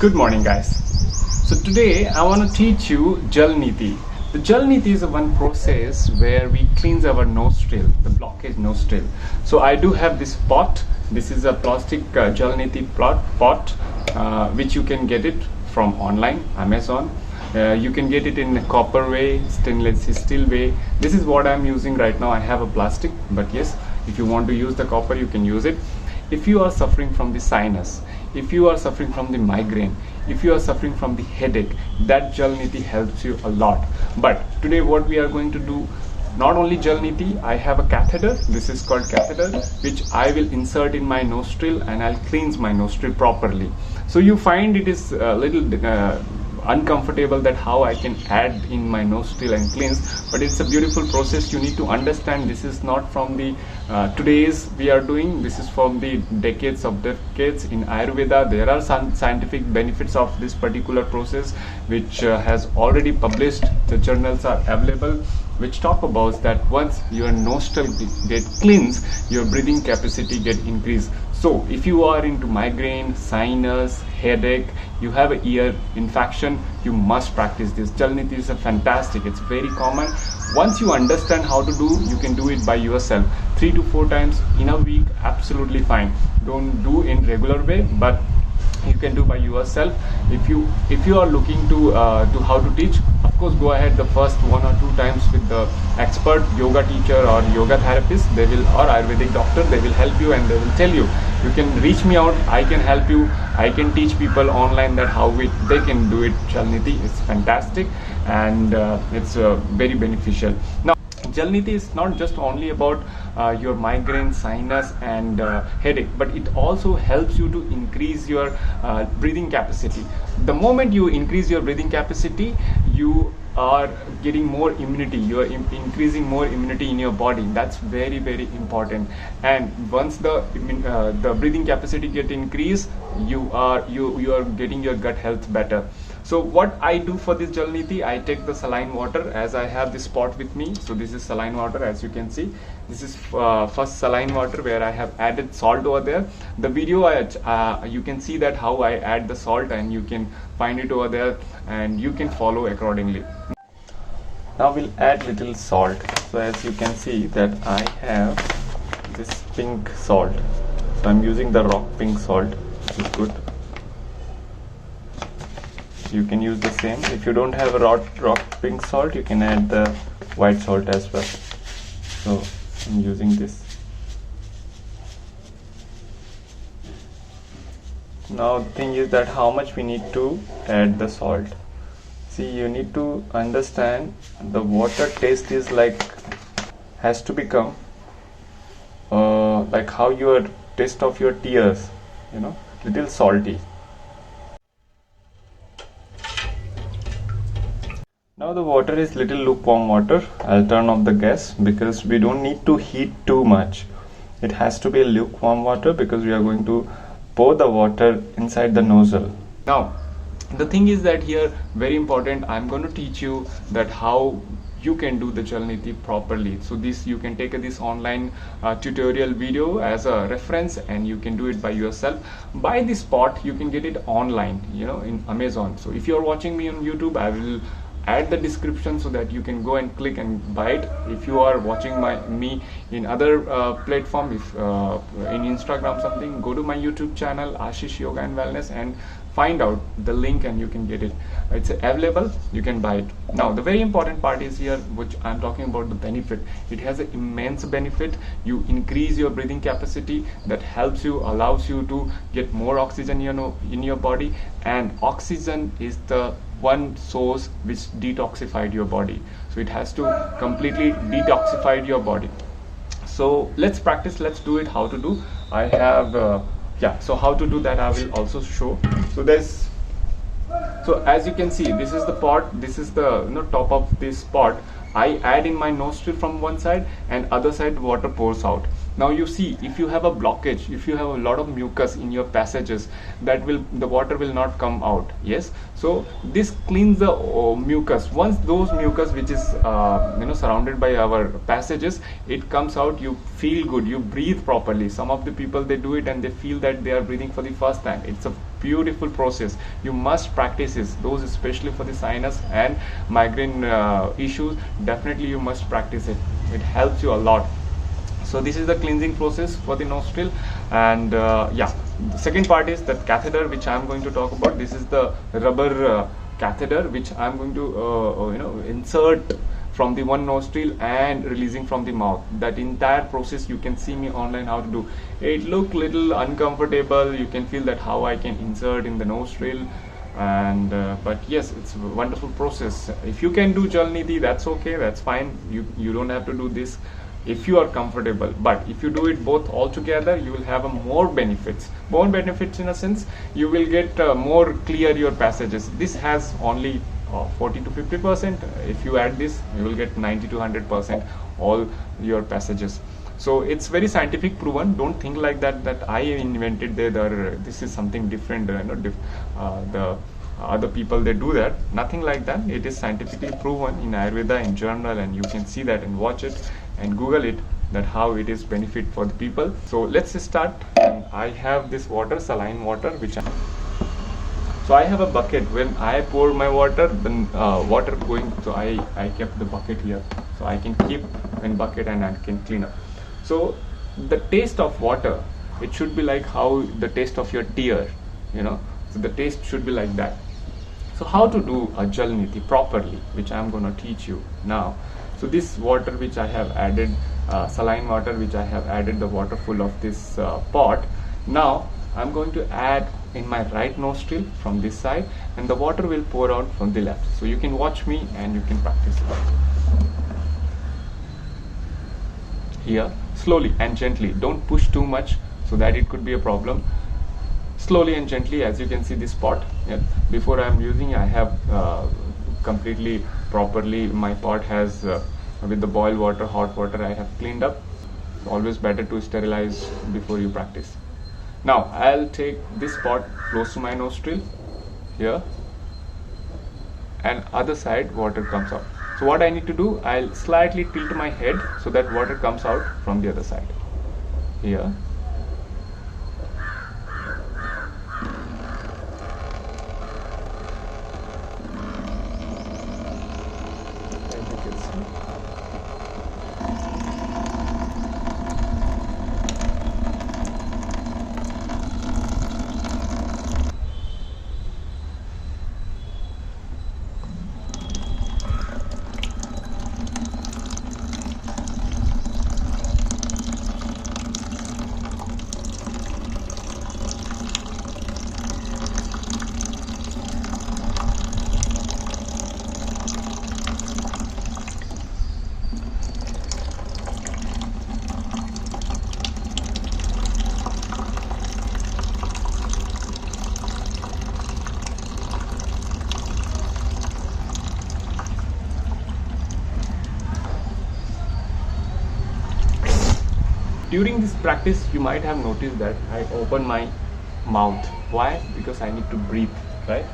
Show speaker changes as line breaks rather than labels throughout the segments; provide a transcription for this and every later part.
Good morning, guys. So today I want to teach you Jal Niti. The Jal Niti is one process where we cleanse our nostril, the blockage nostril. So I do have this pot. This is a plastic Jal Niti pot, which you can get it from online, Amazon. You can get it in a copper way, stainless steel way. This is what I'm using right now. I have a plastic, but yes, if you want to use the copper, you can use it. If you are suffering from the sinus, if you are suffering from the migraine, if you are suffering from the headache, that Jal Niti helps you a lot. But today what we are going to do, not only Jal Niti, I have a catheter. This is called catheter, which I will insert in my nostril and I'll cleanse my nostril properly. So you find it is a little uncomfortable that how I can add in my nostril and cleanse, but it's a beautiful process. You need to understand this is not from the today's we are doing, this is from the decades in Ayurveda. There are some scientific benefits of this particular process which has already published. The journals are available which talk about that once your nostril get cleansed, your breathing capacity get increased. So if you are into migraine, sinus, headache, you have an ear infection, you must practice this. Jal Niti is a fantastic, it's very common. Once you understand how to do, you can do it by yourself 3 to 4 times in a week, absolutely fine. Don't do in regular way, but you can do by yourself. If you are looking to how to teach, of course go ahead the first 1 or 2 times with the expert yoga teacher or yoga therapist. They will, or Ayurvedic doctor, they will help you and they will tell you. You can reach me out, I can help you. I can teach people online that how they can do it. Jal Niti is fantastic and it's very beneficial. Now Jal Niti is not just only about your migraine, sinus and headache, but it also helps you to increase your breathing capacity. The moment you increase your breathing capacity, you are getting more immunity, you are increasing more immunity in your body. That's very, very important. And once the breathing capacity get increased, you are getting your gut health better. So what I do for this Jal Niti, I take the saline water, as I have this pot with me. So this is saline water, as you can see. This is first saline water where I have added salt over there. The video you can see that how I add the salt, and you can find it over there and you can follow accordingly. Now we'll add little salt. So as you can see that I have this pink salt. So I'm using the rock pink salt, which is good. You can use the same. If you don't have a rock pink salt, you can add the white salt as well. So I'm using this. Now the thing is that how much we need to add the salt. See, you need to understand the water taste is like has to become like how your taste of your tears, little salty. Now the water is little lukewarm water. I'll turn off the gas because we don't need to heat too much. It has to be lukewarm water because we are going to pour the water inside the nozzle. Now the thing is that here, very important, I'm going to teach you that how you can do the Jal Niti properly. So this, you can take this online tutorial video as a reference and you can do it by yourself. Buy this pot, you can get it online, in Amazon. So if you're watching me on YouTube, I will add the description so that you can go and click and buy it. If you are watching me in other platform, if in Instagram something, go to my YouTube channel Ashish Yoga and Wellness and find out the link and you can get it. It's available, you can buy it. Now the very important part is here, which I'm talking about, the benefit. It has an immense benefit. You increase your breathing capacity, that helps you, allows you to get more oxygen in your body, and oxygen is the one source which detoxified your body. So it has to completely detoxify your body. So let's practice, let's do it. How to do, I have so how to do that I will also show. So as you can see, this is the pot, this is the top of this pot. I add in my nostril from one side and other side water pours out. Now you see, if you have a blockage, if you have a lot of mucus in your passages, the water will not come out. Yes, so this cleans the mucus. Once those mucus which is surrounded by our passages, it comes out, you feel good, you breathe properly. Some of the people, they do it and they feel that they are breathing for the first time. It's a beautiful process. You must practice this. Those especially for the sinus and migraine issues, definitely you must practice it. It helps you a lot. So this is the cleansing process for the nostril. And yeah, the second part is that catheter which I'm going to talk about. This is the rubber catheter which I'm going to insert from the one nostril and releasing from the mouth. That entire process you can see me online how to do. It look little uncomfortable. You can feel that how I can insert in the nostril, and but yes, it's a wonderful process. If you can do Jal Niti, that's okay, that's fine. You don't have to do this if you are comfortable, but if you do it both all together, you will have a more benefits in a sense. You will get more clear your passages. This has only 40 to 50%. If you add this, you will get 90 to 100% all your passages. So it's very scientific proven. Don't think like that I invented that, or this is something different, the other people they do that. Nothing like that. It is scientifically proven in Ayurveda, in journal, and you can see that and watch it and Google it, that how it is benefit for the people. So let's start. And I have this water, saline water, which so I have a bucket. When I pour my water, then water going, so I kept the bucket here, so I can keep in bucket and I can clean up. So the taste of water, it should be like how the taste of your tear, so the taste should be like that. So how to do a Jal Niti properly, which I am going to teach you now. So this water which I have added, saline water which I have added the water full of this pot. Now I'm going to add in my right nostril from this side, and the water will pour out from the left. So you can watch me and you can practice it. Here, slowly and gently. Don't push too much so that it could be a problem. Slowly and gently, as you can see this pot. Yeah. Before I am using, I have completely properly, my pot has with the boiled water, hot water, I have cleaned up. Always better to sterilize before you practice. Now I'll take this pot close to my nostril here, and other side water comes out. So what I need to do, I'll slightly tilt my head so that water comes out from the other side here. During this practice, you might have noticed that I open my mouth. Why? Because I need to breathe, right?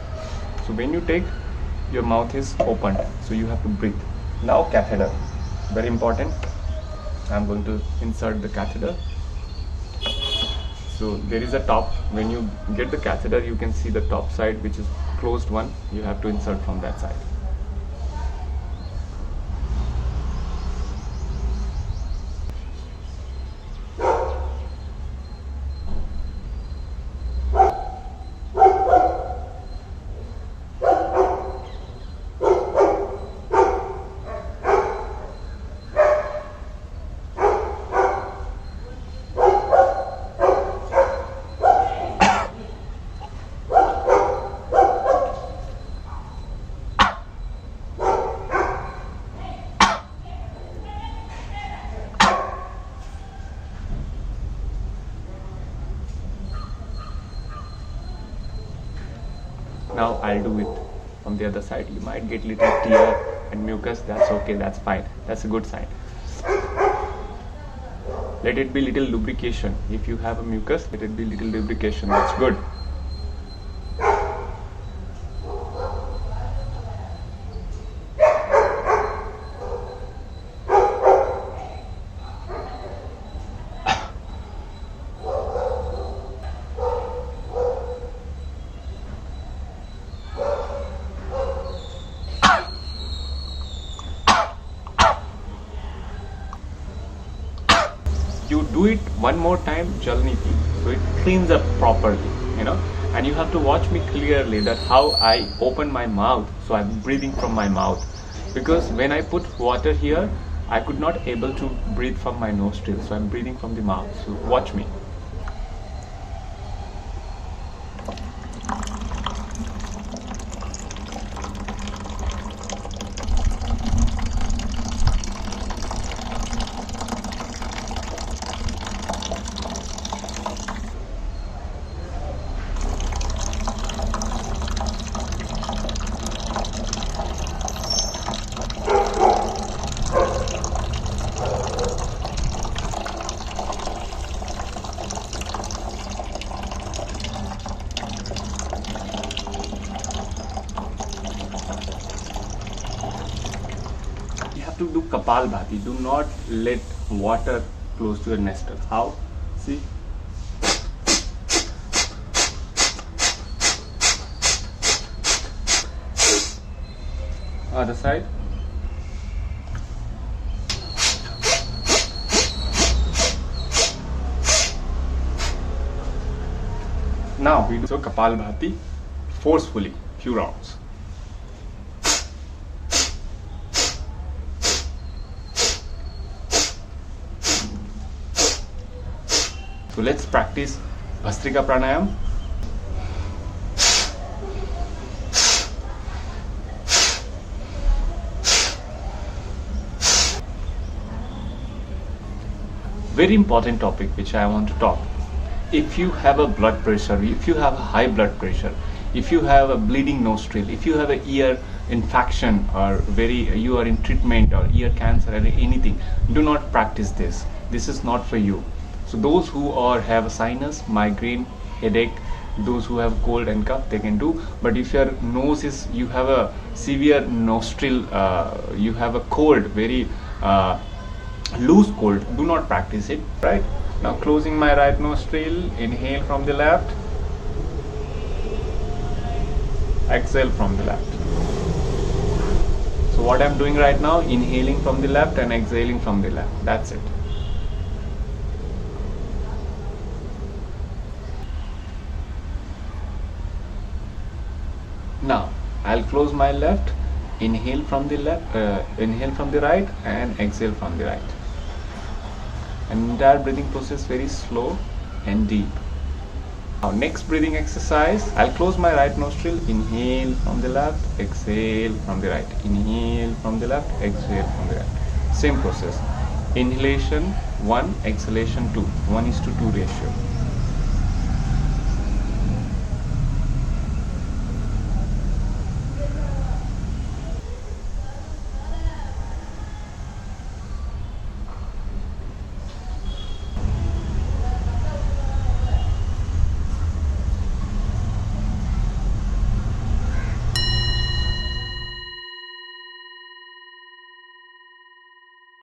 So when you take, your mouth is opened, so you have to breathe. Now catheter, very important. I'm going to insert the catheter. So there is a top. When you get the catheter, you can see the top side, which is closed one. You have to insert from that side. Now I'll do it from the other side. You might get little tear and mucus. That's okay, that's fine. That's a good sign. Let it be little lubrication. If you have a mucus, let it be little lubrication. That's good. do it one more time, Jal Niti, so it cleans up properly, you know. And you have to watch me clearly that how I open my mouth, so I'm breathing from my mouth, because when I put water here, I could not able to breathe from my nostril, so I'm breathing from the mouth. So watch me. You have to do Kapalbhati. Do not let water close to your nostril. How? See? Other side. Now we do Kapalbhati forcefully, few rounds. So let's practice Bhastrika Pranayam. Very important topic which I want to talk. If you have a blood pressure, if you have a high blood pressure, if you have a bleeding nostril, if you have a ear infection, or you are in treatment, or ear cancer or anything, do not practice this. This is not for you. So those who have a sinus, migraine, headache, those who have cold and cough, they can do. But if your nose is, you have a severe nostril, you have a cold, very loose cold, do not practice it. Right now, closing my right nostril, inhale from the left, exhale from the left. So what I'm doing right now, inhaling from the left and exhaling from the left. That's it. Now I'll close my left, inhale from the left, inhale from the right, and exhale from the right. And entire breathing process very slow and deep. Now next breathing exercise, I'll close my right nostril, inhale from the left, exhale from the right, inhale from the left, exhale from the right. Same process. Inhalation 1, exhalation 2, 1:2 ratio.